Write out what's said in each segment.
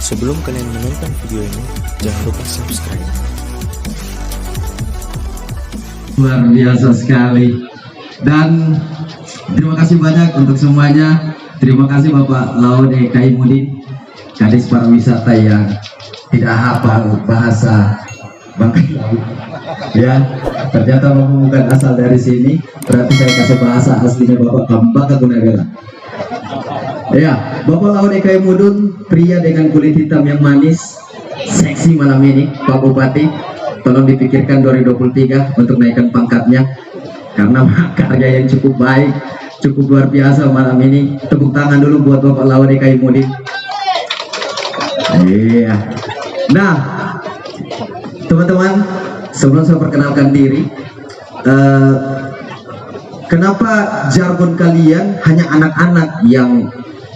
Sebelum kalian menonton video ini, jangan lupa subscribe. Luar biasa sekali. Dan terima kasih banyak untuk semuanya. Terima kasih Bapak Laude Kaimudin, Kadis Pariwisata yang tidak hafal bahasa Bangkai Laut. Ya, ternyata Bapak bukan asal dari sini. Berarti saya kasih bahasa aslinya Bapak Kambaka Gunagala. Ya, Bapak Laude Kaimudin, pria dengan kulit hitam yang manis, seksi malam ini, Pak Bupati. Tolong dipikirkan 2023 untuk naikkan pangkatnya, karena karya yang cukup baik, cukup luar biasa malam ini. Tepuk tangan dulu buat Bapak Laude Kaimudin. Iya. Nah, teman-teman, sebelum saya perkenalkan diri, kenapa jargon kalian hanya anak-anak yang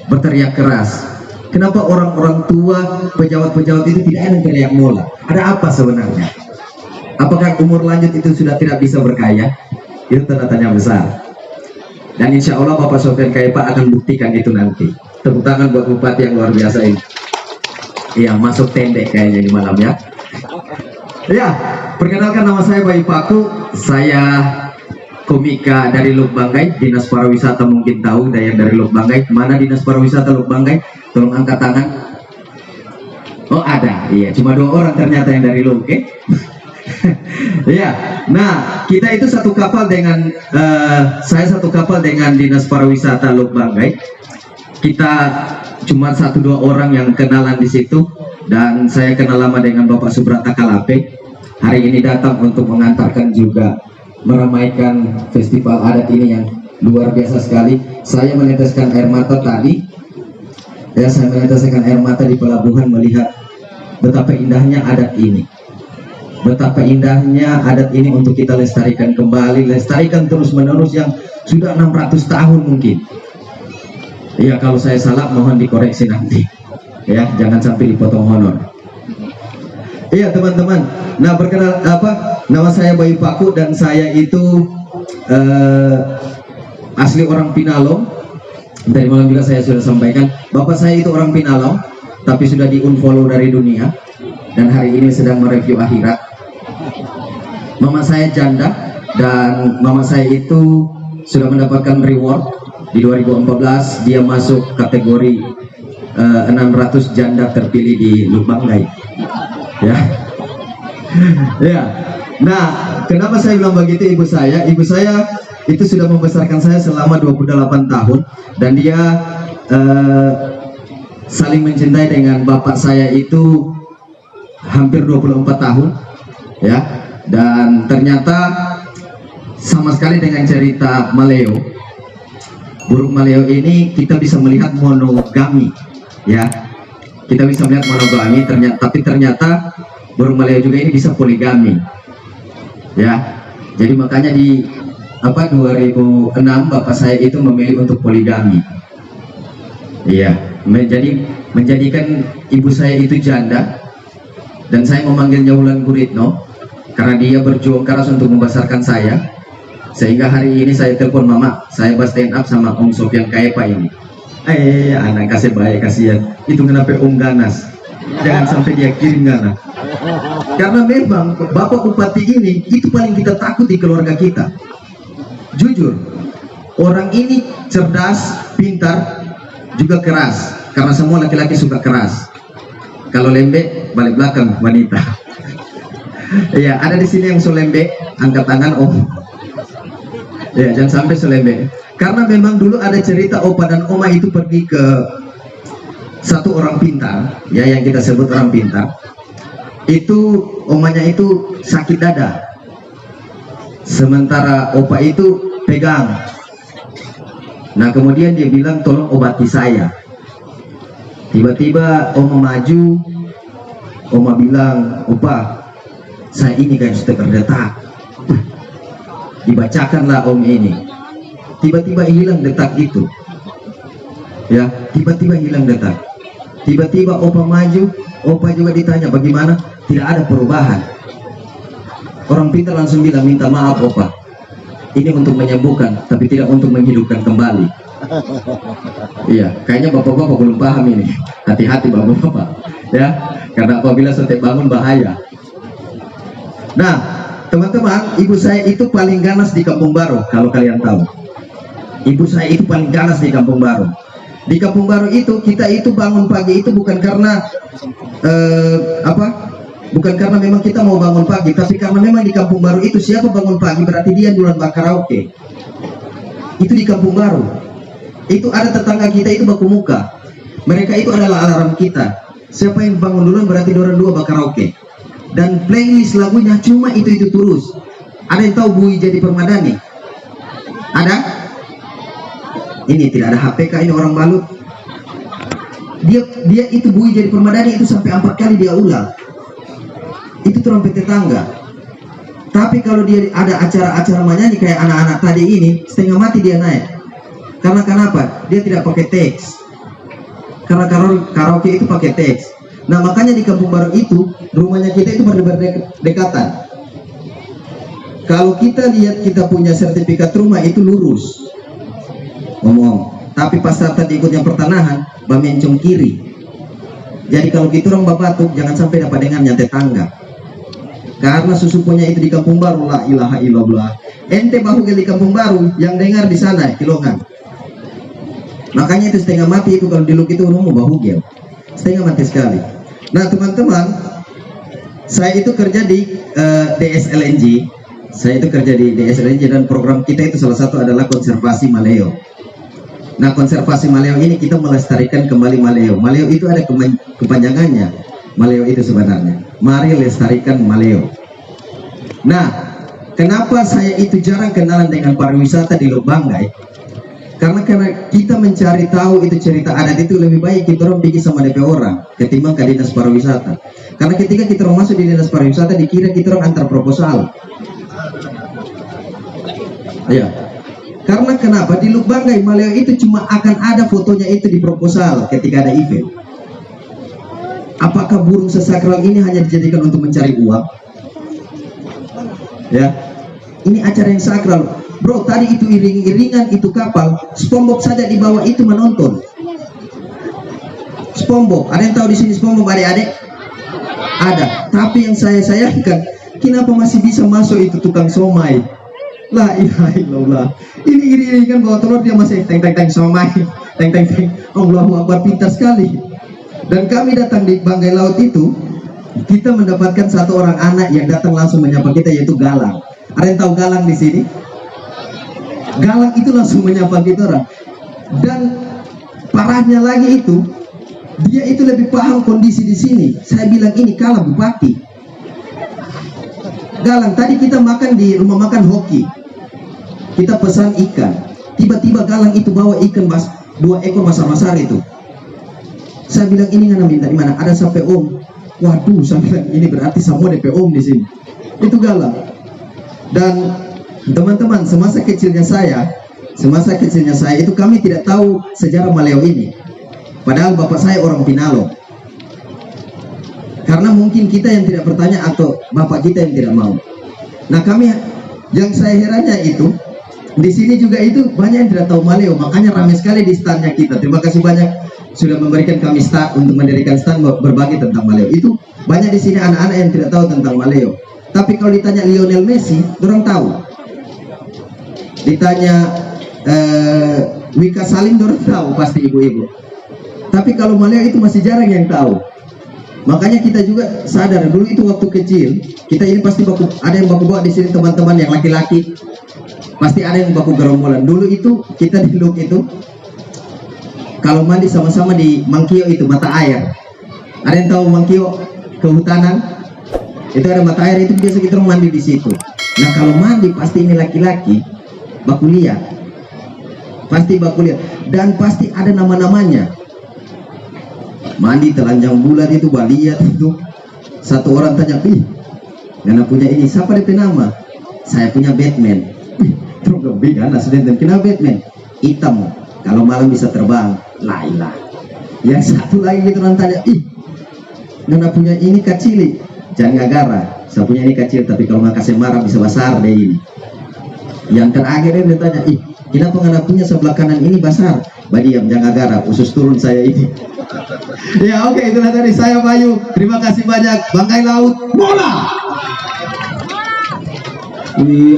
berteriak keras? Kenapa orang-orang tua, pejabat-pejabat itu tidak ada yang teriak mola? Ada apa sebenarnya? Apakah umur lanjut itu sudah tidak bisa berkaya? Itu tanda tanya besar. Dan insya Allah Bapak Sofian Kaipa akan buktikan itu nanti. Tepuk tangan buat Bupati yang luar biasa ini. Iya, masuk tendek kayaknya di malam ya. Ya, perkenalkan nama saya Bayi Paku. Saya komika dari Luk Banggai, Dinas Pariwisata mungkin tahu yang dari Luk Banggai. Mana Dinas Pariwisata Luk Banggai? Tolong angkat tangan. Oh ada, iya, cuma 2 orang ternyata yang dari Luk, oke? Ya, nah kita itu satu kapal dengan saya satu kapal dengan Dinas Pariwisata Luk Banggai. Kita cuma 1-2 orang yang kenalan di situ, dan saya kenal lama dengan Bapak Subrata Kalape. Hari ini datang untuk mengantarkan juga meramaikan festival adat ini yang luar biasa sekali. Saya meneteskan air mata tadi. Ya, saya meneteskan air mata di pelabuhan melihat betapa indahnya adat ini. Betapa indahnya adat ini untuk kita lestarikan kembali, lestarikan terus-menerus yang sudah 600 tahun mungkin. Ya, kalau saya salah mohon dikoreksi nanti. Ya, jangan sampai dipotong honor. Iya, teman-teman. Nah, nama saya Bayi Paku dan saya itu asli orang Pinalong. Dari malam juga saya sudah sampaikan, bapak saya itu orang Pinalong, tapi sudah di-unfollow dari dunia dan hari ini sedang mereview akhirat. Mama saya janda dan mama saya itu sudah mendapatkan reward di 2014. Dia masuk kategori 600 janda terpilih di Luk Banggai. Ya. Ya. Nah, kenapa saya bilang begitu? Ibu saya itu sudah membesarkan saya selama 28 tahun dan dia saling mencintai dengan bapak saya itu hampir 24 tahun ya. Dan ternyata sama sekali dengan cerita Maleo, burung Maleo ini kita bisa melihat monogami ya. Kita bisa melihat monogami, tapi ternyata burung Maleo juga ini bisa poligami ya. Jadi makanya di 2006 bapak saya itu memilih untuk poligami. Iya, menjadikan ibu saya itu janda, dan saya memanggilnya Wulan Guritno karena dia berjuang keras untuk membesarkan saya, sehingga hari ini saya telepon mama saya stand up sama Om Sofian Kaipa ini. Anak kasih baik, kasihan itu kenapa Om ganas, jangan sampai dia kirim ganas, karena memang bapak bupati ini itu paling kita takut di keluarga kita. Jujur, orang ini cerdas, pintar, juga keras, karena semua laki-laki suka keras. Kalau lembek, balik belakang wanita. Ya, ada di sini yang so lembek, angkat tangan Om. Ya, jangan sampai so lembek. Karena memang dulu ada cerita opa dan oma itu pergi ke satu orang pintar, ya, yang kita sebut orang pintar. Itu omanya itu sakit dada, sementara opa itu pegang. Nah, kemudian dia bilang tolong obati saya. Tiba-tiba oma maju, oma bilang, opa saya ini kan sudah berdetak. Dibacakanlah om ini. Tiba-tiba hilang detak itu ya, tiba-tiba hilang detak. Tiba-tiba opa maju, opa juga ditanya bagaimana, tidak ada perubahan. Orang pintar langsung bilang minta maaf opa, ini untuk menyembuhkan tapi tidak untuk menghidupkan kembali. Iya, kayaknya bapak-bapak belum paham ini. Hati-hati bapak-bapak, ya, karena apabila setiap bangun bahaya. Nah, teman-teman, ibu saya itu paling ganas di Kampung Baru, kalau kalian tahu. Ibu saya itu paling ganas di Kampung Baru. Di Kampung Baru itu kita itu bangun pagi itu bukan karena bukan karena memang kita mau bangun pagi, tapi karena memang di Kampung Baru itu siapa bangun pagi berarti dia duluan karaoke. Itu di Kampung Baru. Itu ada tetangga kita itu baku muka. Mereka itu adalah alarm kita. Siapa yang bangun duluan berarti orang dua karaoke. Dan playlist lagunya cuma itu terus. Ada yang tahu Bui Jadi Permadani? Ada? Ini tidak ada HPK, ini orang balut. Dia itu Bui Jadi Permadani itu sampai 4 kali dia ulang. Itu trompet tetangga. Tapi kalau dia ada acara-acara menyanyi kayak anak-anak tadi ini, setengah mati dia naik. Karena kenapa? Dia tidak pakai teks. Karena karaoke itu pakai teks. Nah, makanya di Kampung Baru itu rumahnya kita itu berdekatan. Kalau kita lihat kita punya sertifikat rumah itu lurus ngomong, tapi pas saat ikutnya pertanahan bamencong kiri. Jadi kalau kita orang babatuk jangan sampai dapat dengannya tetangga, karena susupunya itu di Kampung Baru. La ilaha illallah. Ente bahu di Kampung Baru yang dengar di sana Kilongan. Makanya itu setengah mati itu kalau diluk itu orang mau bahu gel setengah mati sekali. Nah teman-teman, saya itu kerja di DSLNG. Saya itu kerja di DSLNG dan program kita itu salah satu adalah konservasi maleo. Nah, konservasi maleo ini kita melestarikan kembali maleo. Maleo itu ada kepanjangannya. Maleo itu sebenarnya mari lestarikan maleo. Nah, kenapa saya itu jarang kenalan dengan pariwisata di Lubanggai? Karena kita mencari tahu itu cerita adat itu lebih baik kita orang pergi sama DP orang ketimbang ke dinas pariwisata. Karena ketika kita orang masuk di dinas pariwisata dikira kita orang antar proposal. Ya. Karena kenapa di Lubanggai maleo itu cuma akan ada fotonya itu di proposal ketika ada event. Apakah burung sesakral ini hanya dijadikan untuk mencari uang? Ya, ini acara yang sakral, bro. Tadi itu iring-iringan itu kapal, SpongeBob saja di bawah itu menonton. SpongeBob, ada yang tahu di sini SpongeBob adik-adik? Ada. Tapi yang saya sayangkan, kenapa masih bisa masuk itu tukang somai? La ilaha illallah. Ini iring-iringan bawa telur dia masih teng somai, teng. Allahu Akbar, pintar sekali. Dan kami datang di Banggai Laut itu, kita mendapatkan satu orang anak yang datang langsung menyapa kita yaitu Galang. Ada yang tahu Galang di sini? Galang itu langsung menyapa kita orang. Dan parahnya lagi itu, dia itu lebih paham kondisi di sini. Saya bilang ini kalah bupati. Galang, tadi kita makan di rumah makan Hoki, kita pesan ikan, tiba-tiba Galang itu bawa ikan 2 ekor besar-besar itu. Saya bilang ini nggak minta di mana? Ada sampai om. Waduh, saya bilang ini berarti semua DP om di sini. Itu Galang. Dan teman-teman, semasa kecilnya saya itu kami tidak tahu sejarah maleo ini. Padahal bapak saya orang Pinalo. Karena mungkin kita yang tidak bertanya atau bapak kita yang tidak mau. Nah, kami yang saya herannya itu di sini juga itu banyak yang tidak tahu maleo, makanya ramai sekali di standnya kita. Terima kasih banyak sudah memberikan kami start untuk mendirikan stand berbagi tentang maleo. Itu banyak di sini anak-anak yang tidak tahu tentang maleo. Tapi kalau ditanya Lionel Messi, orang tahu. Ditanya Wika Salim, orang tahu pasti ibu-ibu. Tapi kalau maleo itu masih jarang yang tahu. Makanya kita juga sadar dulu itu waktu kecil kita ini pasti ada yang baku bawa di sini teman-teman yang laki-laki, pasti ada yang baku gerombolan. Dulu itu kita di Luk itu kalau mandi sama-sama di Mangkio itu mata air. Ada yang tahu Mangkio kehutanan? Itu ada mata air itu biasa kita mandi di situ. Nah kalau mandi pasti ini laki-laki baku lihat, pasti baku lihat dan pasti ada nama-namanya. Mandi telanjang bulat itu baliat itu. Satu orang tanya, ih, Ngana punya ini, siapa DP nama? Saya punya Batman. Terus lebih kan, studenten, kenapa Batman? Hitam, kalau malam bisa terbang. Lailah. Yang satu lagi gitu orang tanya, ih, Ngana punya ini kecil, jangan gara. Saya punya ini kecil, tapi kalau nggak kasih marah bisa besar deh ini. Yang terakhir dia tanya, ih, Kenapa ngana punya sebelah kanan ini besar? Badiam jangan garap, usus turun saya ini. Ya oke, itulah dari saya Bayu. Terima kasih banyak. Bangkai Laut bola.